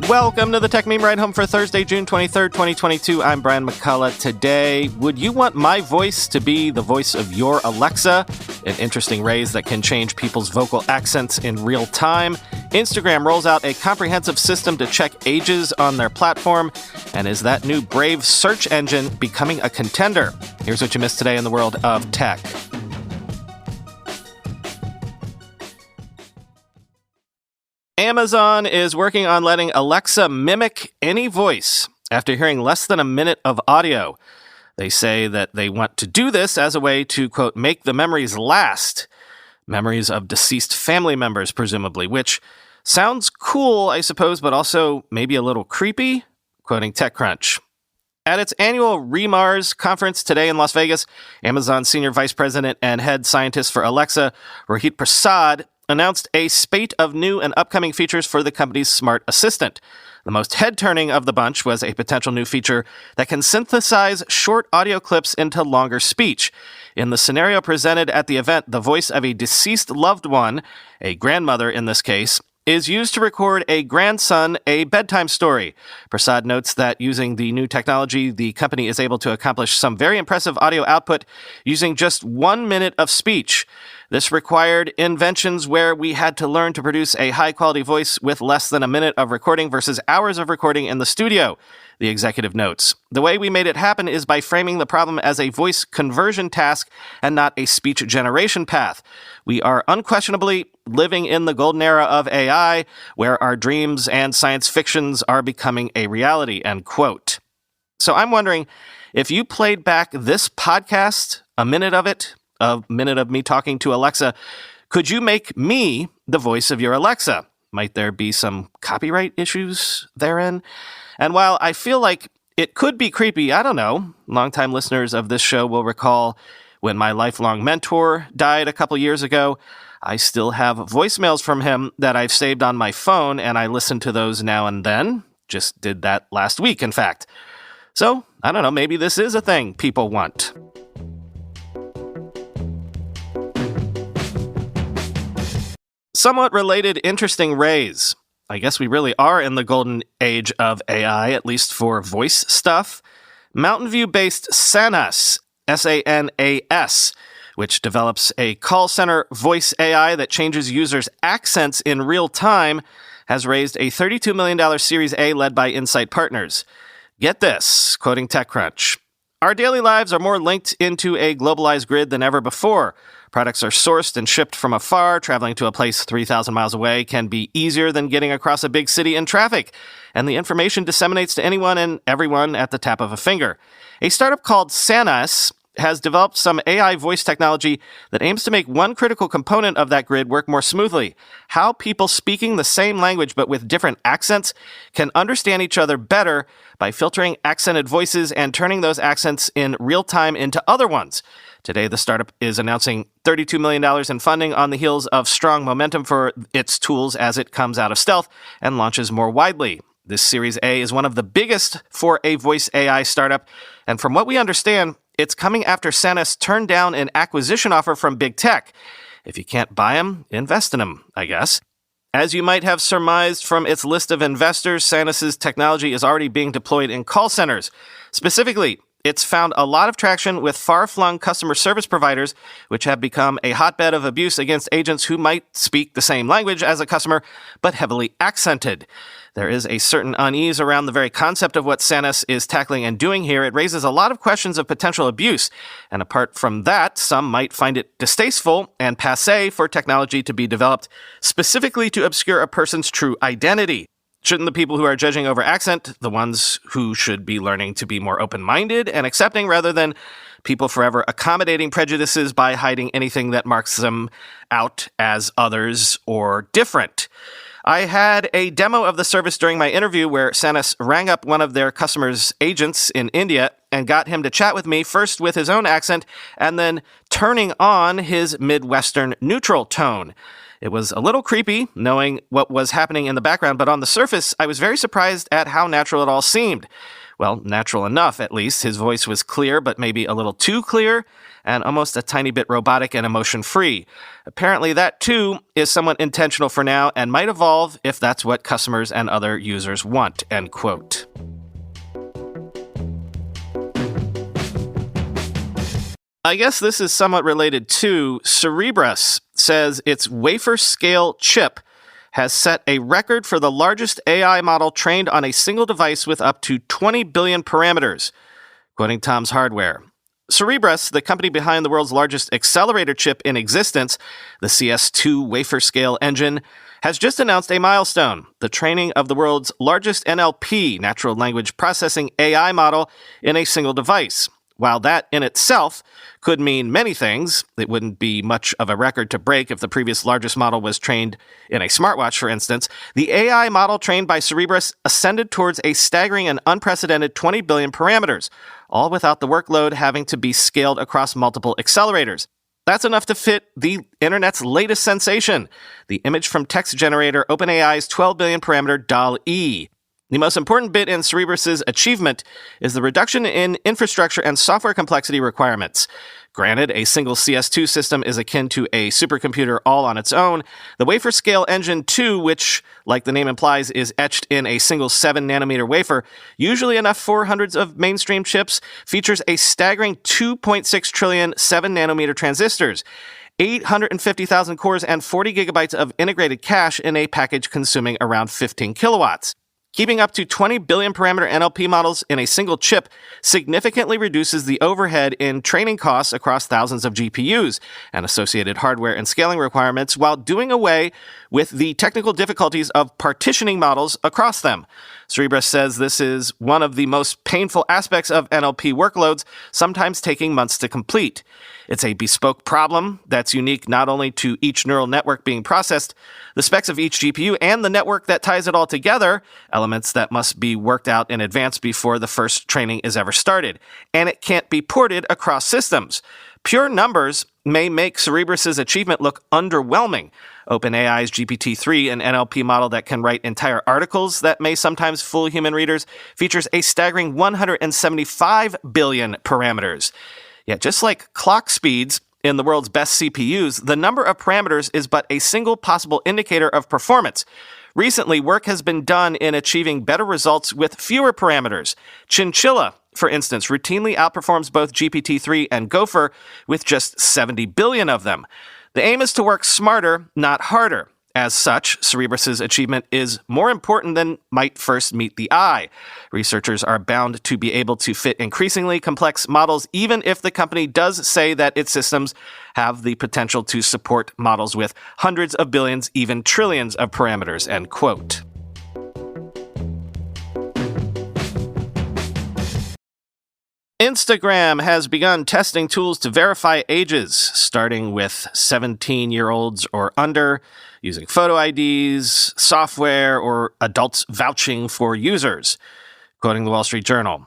Welcome to the Techmeme Ride Home for Thursday, June 23rd, 2022. I'm Brian McCullough. Today, would you want my voice to be the voice of your Alexa? An interesting raise that can change people's vocal accents in real time. Instagram rolls out a comprehensive system to check ages on their platform. And is that new Brave search engine becoming a contender? Here's what you missed today in the world of tech. Amazon is working on letting Alexa mimic any voice after hearing less than a minute of audio. They say that they want to do this as a way to, quote, make the memories last. Memories of deceased family members, presumably, which sounds cool, I suppose, but also maybe a little creepy, quoting TechCrunch. At its annual REMARS conference today in Las Vegas, Amazon Senior Vice President and Head Scientist for Alexa, Rohit Prasad, announced a spate of new and upcoming features for the company's smart assistant. The most head-turning of the bunch was a potential new feature that can synthesize short audio clips into longer speech. In the scenario presented at the event, the voice of a deceased loved one, a grandmother in this case, is used to record a grandson a bedtime story. Prasad notes that using the new technology, the company is able to accomplish some very impressive audio output using just 1 minute of speech. This required inventions where we had to learn to produce a high-quality voice with less than a minute of recording versus hours of recording in the studio, the executive notes. The way we made it happen is by framing the problem as a voice conversion task and not a speech generation path. We are unquestionably living in the golden era of AI, where our dreams and science fictions are becoming a reality, end quote. So I'm wondering, if you played back this podcast, a minute of me talking to Alexa, could you make me the voice of your Alexa? Might there be some copyright issues therein? And while I feel like it could be creepy, I don't know. Longtime listeners of this show will recall when my lifelong mentor died a couple years ago. I still have voicemails from him that I've saved on my phone, and I listen to those now and then. Just did that last week, in fact. So, I don't know, maybe this is a thing people want. Somewhat related, interesting raise. I guess we really are in the golden age of AI, at least for voice stuff. Mountain View-based Sanas, S-A-N-A-S, which develops a call center voice AI that changes users' accents in real time, has raised a $32 million Series A led by Insight Partners. Get this, quoting TechCrunch. Our daily lives are more linked into a globalized grid than ever before. Products are sourced and shipped from afar. Traveling to a place 3,000 miles away can be easier than getting across a big city in traffic. And the information disseminates to anyone and everyone at the tap of a finger. A startup called Sanas has developed some AI voice technology that aims to make one critical component of that grid work more smoothly. How people speaking the same language but with different accents can understand each other better by filtering accented voices and turning those accents in real time into other ones. Today, the startup is announcing $32 million in funding on the heels of strong momentum for its tools as it comes out of stealth and launches more widely. This Series A is one of the biggest for a voice AI startup, and from what we understand, it's coming after Sanas turned down an acquisition offer from big tech. If you can't buy them, invest in them, I guess. As you might have surmised from its list of investors, Sanas' technology is already being deployed in call centers. Specifically, it's found a lot of traction with far-flung customer service providers, which have become a hotbed of abuse against agents who might speak the same language as a customer, but heavily accented. There is a certain unease around the very concept of what Sanas is tackling and doing here. It raises a lot of questions of potential abuse. And apart from that, some might find it distasteful and passé for technology to be developed specifically to obscure a person's true identity. Shouldn't the people who are judging over accent, the ones who should be learning to be more open-minded and accepting rather than people forever accommodating prejudices by hiding anything that marks them out as others or different? I had a demo of the service during my interview where Sanas rang up one of their customers' agents in India and got him to chat with me, first with his own accent and then turning on his Midwestern neutral tone. It was a little creepy knowing what was happening in the background, but on the surface, I was very surprised at how natural it all seemed. Well, natural enough, at least. His voice was clear, but maybe a little too clear, and almost a tiny bit robotic and emotion-free. Apparently, that too is somewhat intentional for now and might evolve if that's what customers and other users want, end quote. I guess this is somewhat related too. Cerebras says its wafer-scale chip has set a record for the largest AI model trained on a single device with up to 20 billion parameters, quoting Tom's Hardware. Cerebras, the company behind the world's largest accelerator chip in existence, the CS2 wafer-scale engine, has just announced a milestone, the training of the world's largest NLP, natural language processing AI model, in a single device. While that in itself could mean many things, it wouldn't be much of a record to break if the previous largest model was trained in a smartwatch, for instance. The AI model trained by Cerebras ascended towards a staggering and unprecedented 20 billion parameters, all without the workload having to be scaled across multiple accelerators. That's enough to fit the internet's latest sensation, the image from text generator OpenAI's 12 billion parameter DALL-E. The most important bit in Cerebras' achievement is the reduction in infrastructure and software complexity requirements. Granted, a single CS2 system is akin to a supercomputer all on its own. The wafer-scale engine 2, which, like the name implies, is etched in a single 7-nanometer wafer, usually enough for hundreds of mainstream chips, features a staggering 2.6 trillion 7-nanometer transistors, 850,000 cores, and 40 gigabytes of integrated cache in a package consuming around 15 kilowatts. Keeping up to 20 billion parameter NLP models in a single chip significantly reduces the overhead in training costs across thousands of GPUs and associated hardware and scaling requirements, while doing away with the technical difficulties of partitioning models across them. Cerebras says this is one of the most painful aspects of NLP workloads, sometimes taking months to complete. It's a bespoke problem that's unique not only to each neural network being processed, the specs of each GPU, and the network that ties it all together, elements that must be worked out in advance before the first training is ever started. And it can't be ported across systems. Pure numbers may make Cerebras' achievement look underwhelming. OpenAI's GPT-3, an NLP model that can write entire articles that may sometimes fool human readers, features a staggering 175 billion parameters. Yet just like clock speeds in the world's best CPUs, the number of parameters is but a single possible indicator of performance. Recently, work has been done in achieving better results with fewer parameters. Chinchilla, for instance, routinely outperforms both GPT-3 and Gopher with just 70 billion of them. The aim is to work smarter, not harder. As such, Cerebras' achievement is more important than might first meet the eye. Researchers are bound to be able to fit increasingly complex models, even if the company does say that its systems have the potential to support models with hundreds of billions, even trillions of parameters, end quote. Instagram has begun testing tools to verify ages, starting with 17-year-olds or under, using photo IDs, software, or adults vouching for users, quoting the Wall Street Journal.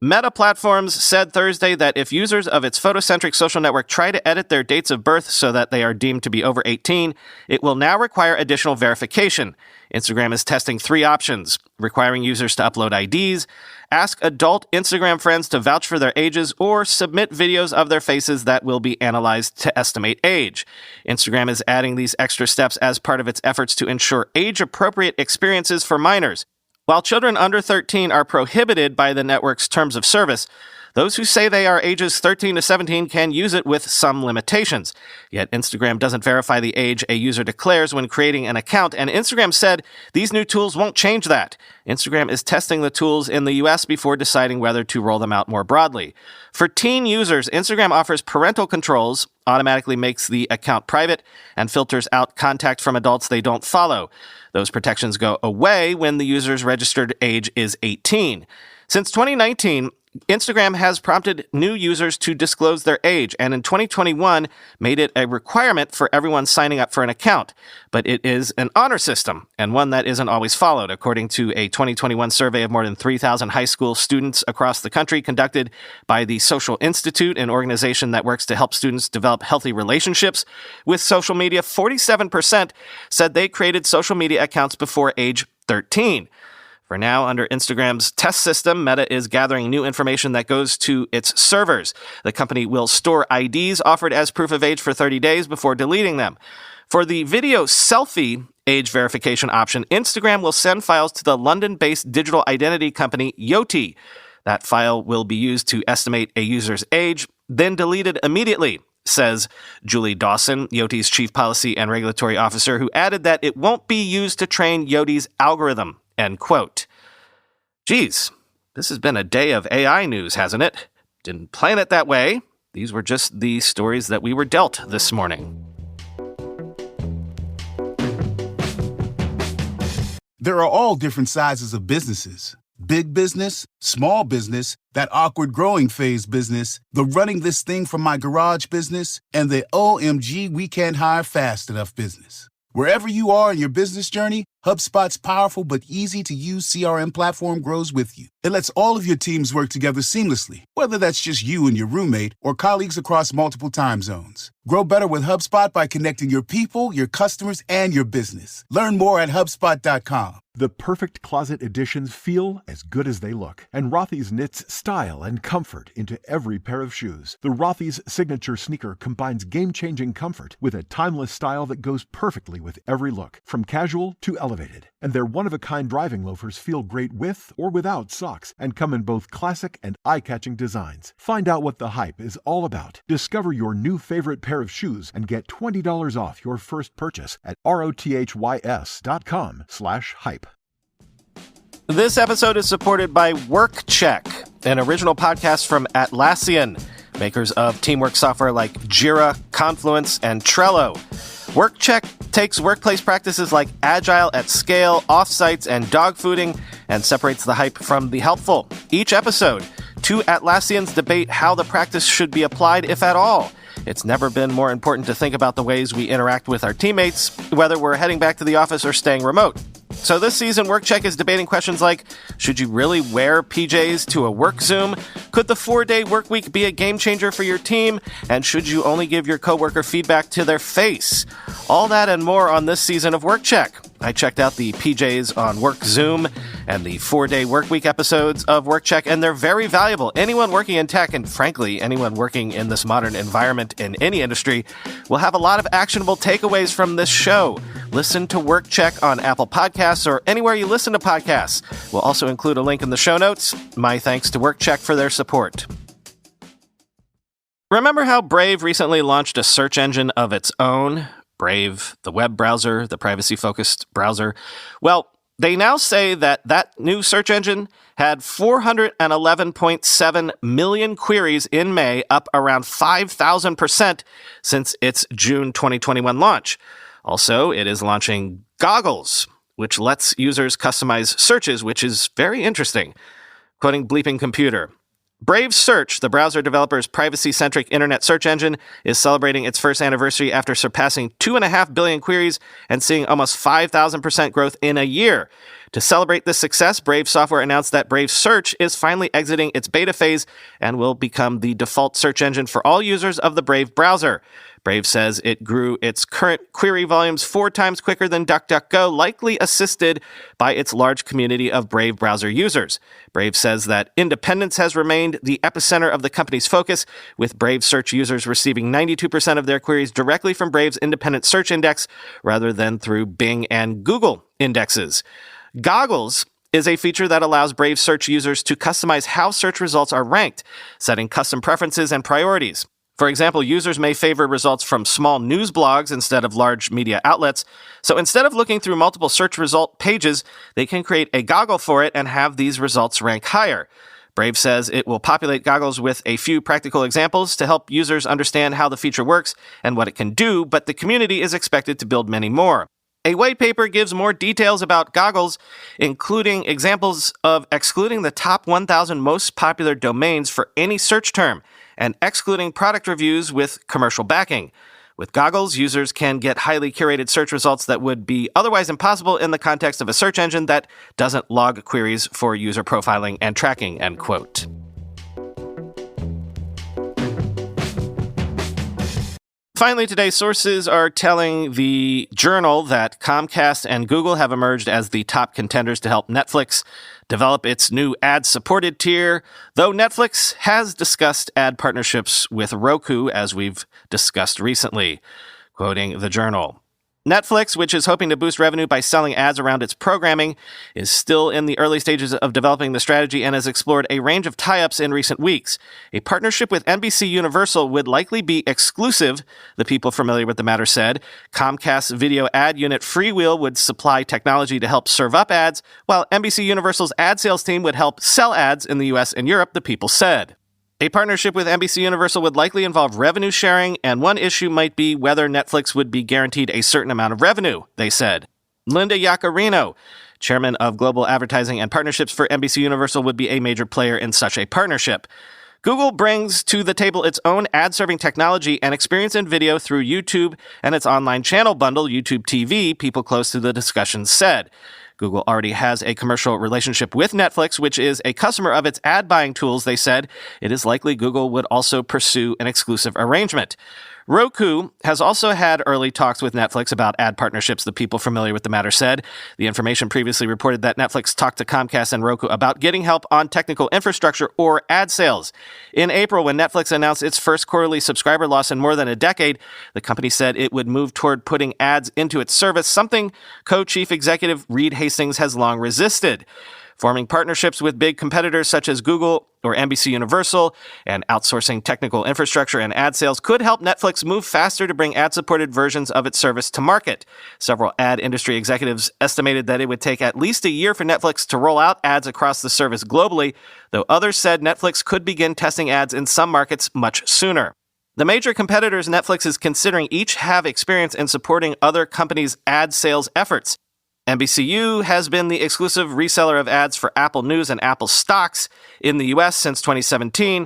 Meta Platforms said Thursday that if users of its photocentric social network try to edit their dates of birth so that they are deemed to be over 18, it will now require additional verification. Instagram is testing 3 options: requiring users to upload IDs, ask adult Instagram friends to vouch for their ages, or submit videos of their faces that will be analyzed to estimate age. Instagram is adding these extra steps as part of its efforts to ensure age-appropriate experiences for minors. While children under 13 are prohibited by the network's terms of service, those who say they are ages 13 to 17 can use it with some limitations. Yet Instagram doesn't verify the age a user declares when creating an account, and Instagram said these new tools won't change that. Instagram is testing the tools in the US before deciding whether to roll them out more broadly. For teen users, Instagram offers parental controls, automatically makes the account private, and filters out contact from adults they don't follow. Those protections go away when the user's registered age is 18. Since 2019, Instagram has prompted new users to disclose their age, and in 2021 made it a requirement for everyone signing up for an account. But it is an honor system, and one that isn't always followed, according to a 2021 survey of more than 3,000 high school students across the country conducted by the Social Institute, an organization that works to help students develop healthy relationships with social media. 47% said they created social media accounts before age 13. For now, under Instagram's test system, Meta is gathering new information that goes to its servers. The company will store IDs offered as proof of age for 30 days before deleting them. For the video selfie age verification option, Instagram will send files to the London-based digital identity company Yoti. That file will be used to estimate a user's age, then deleted immediately, says Julie Dawson, Yoti's chief policy and regulatory officer, who added that it won't be used to train Yoti's algorithm, end quote. Geez, this has been a day of AI news, hasn't it? Didn't plan it that way. These were just the stories that we were dealt this morning. There are all different sizes of businesses. Big business, small business, that awkward growing phase business, the running this thing from my garage business, and the OMG we can't hire fast enough business. Wherever you are in your business journey, HubSpot's powerful but easy-to-use CRM platform grows with you. It lets all of your teams work together seamlessly, whether that's just you and your roommate or colleagues across multiple time zones. Grow better with HubSpot by connecting your people, your customers, and your business. Learn more at HubSpot.com. The perfect closet additions feel as good as they look, and Rothy's knits style and comfort into every pair of shoes. The Rothy's signature sneaker combines game-changing comfort with a timeless style that goes perfectly with every look, from casual to elevated. And their one-of-a-kind driving loafers feel great with or without socks and come in both classic and eye-catching designs. Find out what the hype is all about. Discover your new favorite pair of shoes and get $20 off your first purchase at rothys.com/hype. This episode is supported by WorkCheck, an original podcast from Atlassian, makers of teamwork software like Jira, Confluence, and Trello. WorkCheck takes workplace practices like agile at scale, offsites, and dogfooding, and separates the hype from the helpful. Each episode, two Atlassians debate how the practice should be applied, if at all. It's never been more important to think about the ways we interact with our teammates, whether we're heading back to the office or staying remote. So this season, WorkCheck is debating questions like, should you really wear PJs to a work Zoom? Could the 4-day work week be a game changer for your team? And should you only give your coworker feedback to their face? All that and more on this season of WorkCheck. I checked out the PJs on Work Zoom and the 4-day work week episodes of WorkCheck, and they're very valuable. Anyone working in tech, and frankly, anyone working in this modern environment in any industry, will have a lot of actionable takeaways from this show. Listen to WorkCheck on Apple Podcasts or anywhere you listen to podcasts. We'll also include a link in the show notes. My thanks to WorkCheck for their support. Remember how Brave recently launched a search engine of its own? Brave, the web browser, the privacy-focused browser. Well, they now say that that new search engine had 411.7 million queries in May, up around 5,000% since its June 2021 launch. Also, it is launching Goggles, which lets users customize searches, which is very interesting. Quoting Bleeping Computer, Brave Search, the browser developer's privacy-centric internet search engine, is celebrating its first anniversary after surpassing 2.5 billion queries and seeing almost 5,000% growth in a year. To celebrate this success, Brave Software announced that Brave Search is finally exiting its beta phase and will become the default search engine for all users of the Brave browser. Brave says it grew its current query volumes 4 times quicker than DuckDuckGo, likely assisted by its large community of Brave browser users. Brave says that independence has remained the epicenter of the company's focus, with Brave search users receiving 92% of their queries directly from Brave's independent search index rather than through Bing and Google indexes. Goggles is a feature that allows Brave search users to customize how search results are ranked, setting custom preferences and priorities. For example, users may favor results from small news blogs instead of large media outlets. So instead of looking through multiple search result pages, they can create a goggle for it and have these results rank higher. Brave says it will populate Goggles with a few practical examples to help users understand how the feature works and what it can do, but the community is expected to build many more. A white paper gives more details about Goggles, including examples of excluding the top 1,000 most popular domains for any search term and excluding product reviews with commercial backing. With Goggles, users can get highly curated search results that would be otherwise impossible in the context of a search engine that doesn't log queries for user profiling and tracking, end quote. Finally, today, sources are telling the Journal that Comcast and Google have emerged as the top contenders to help Netflix develop its new ad-supported tier, though Netflix has discussed ad partnerships with Roku, as we've discussed recently. Quoting the Journal, Netflix, which is hoping to boost revenue by selling ads around its programming, is still in the early stages of developing the strategy and has explored a range of tie-ups in recent weeks. A partnership with NBC Universal would likely be exclusive, the people familiar with the matter said. Comcast's video ad unit Freewheel would supply technology to help serve up ads, while NBC Universal's ad sales team would help sell ads in the US and Europe, the people said. A partnership with NBC Universal would likely involve revenue sharing, and one issue might be whether Netflix would be guaranteed a certain amount of revenue, they said. Linda Yaccarino, chairman of Global Advertising and Partnerships for NBC Universal, would be a major player in such a partnership. Google brings to the table its own ad-serving technology and experience in video through YouTube and its online channel bundle, YouTube TV, people close to the discussion said. Google already has a commercial relationship with Netflix, which is a customer of its ad buying tools, they said. It is likely Google would also pursue an exclusive arrangement. Roku has also had early talks with Netflix about ad partnerships, the people familiar with the matter said. The information previously reported that Netflix talked to Comcast and Roku about getting help on technical infrastructure or ad sales. In April, when Netflix announced its first quarterly subscriber loss in more than a decade, the company said it would move toward putting ads into its service, something co-chief executive Reed Hastings has long resisted. Forming partnerships with big competitors such as Google or NBC Universal and outsourcing technical infrastructure and ad sales could help Netflix move faster to bring ad-supported versions of its service to market. Several ad industry executives estimated that it would take at least a year for Netflix to roll out ads across the service globally, though others said Netflix could begin testing ads in some markets much sooner. The major competitors Netflix is considering each have experience in supporting other companies' ad sales efforts. NBCU has been the exclusive reseller of ads for Apple News and Apple stocks in the US since 2017,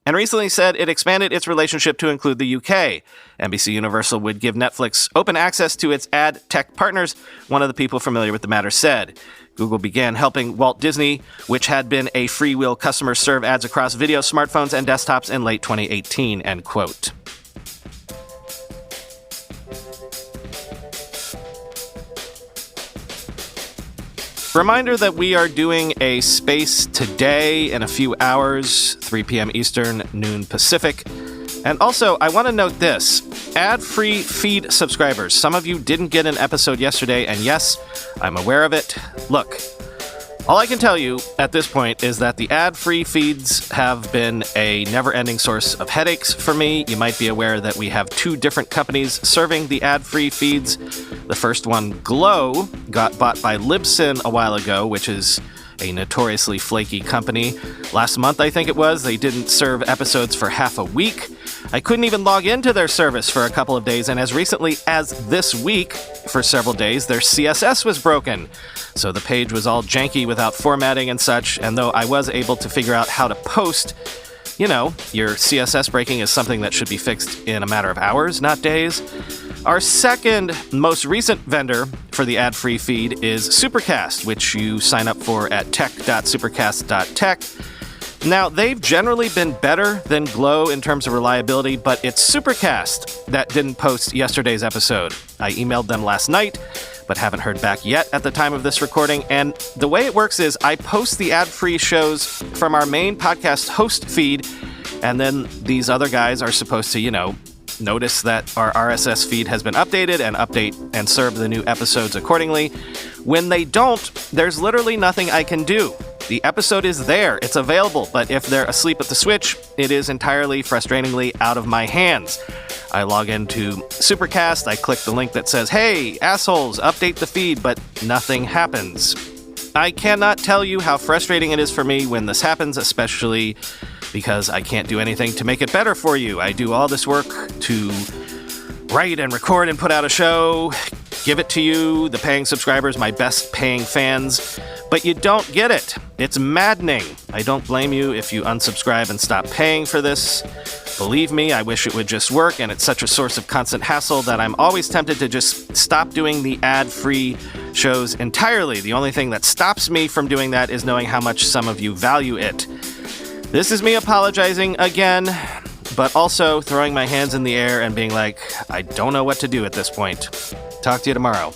and recently said it expanded its relationship to include the UK. NBC Universal would give Netflix open access to its ad tech partners, one of the people familiar with the matter said. Google began helping Walt Disney, which had been a Freewheel customer, serve ads across video, smartphones, and desktops in late 2018, end quote. Reminder that we are doing a space today in a few hours, 3 p.m. Eastern, noon Pacific. And also, I want to note this. Ad-free feed subscribers. Some of you didn't get an episode yesterday, and yes, I'm aware of it. Look, all I can tell you at this point is that the ad-free feeds have been a never-ending source of headaches for me. You might be aware that we have two different companies serving the ad-free feeds. The first one, Glow, got bought by Libsyn a while ago, which is a notoriously flaky company. Last month, I think it was, they didn't serve episodes for half a week. I couldn't even log into their service for a couple of days, and as recently as this week, for several days, their CSS was broken. So the page was all janky without formatting and such, and though I was able to figure out how to post, you know, your CSS breaking is something that should be fixed in a matter of hours, not days. Our second most recent vendor for the ad-free feed is Supercast, which you sign up for at tech.supercast.tech. Now, they've generally been better than Glow in terms of reliability, but it's Supercast that didn't post yesterday's episode. I emailed them last night, but haven't heard back yet at the time of this recording. And the way it works is I post the ad-free shows from our main podcast host feed, and then these other guys are supposed to, notice that our RSS feed has been updated and update and serve the new episodes accordingly. When they don't, there's literally nothing I can do. The episode is there, it's available, but if they're asleep at the switch, it is entirely, frustratingly, out of my hands. I log into Supercast, I click the link that says, "Hey, assholes, update the feed," but nothing happens. I cannot tell you how frustrating it is for me when this happens, especially because I can't do anything to make it better for you. I do all this work to write and record and put out a show, give it to you, the paying subscribers, my best paying fans, but you don't get it. It's maddening. I don't blame you if you unsubscribe and stop paying for this. Believe me, I wish it would just work, and it's such a source of constant hassle that I'm always tempted to just stop doing the ad-free shows entirely. The only thing that stops me from doing that is knowing how much some of you value it. This is me apologizing again. but also throwing my hands in the air and being like, I don't know what to do at this point. Talk to you tomorrow.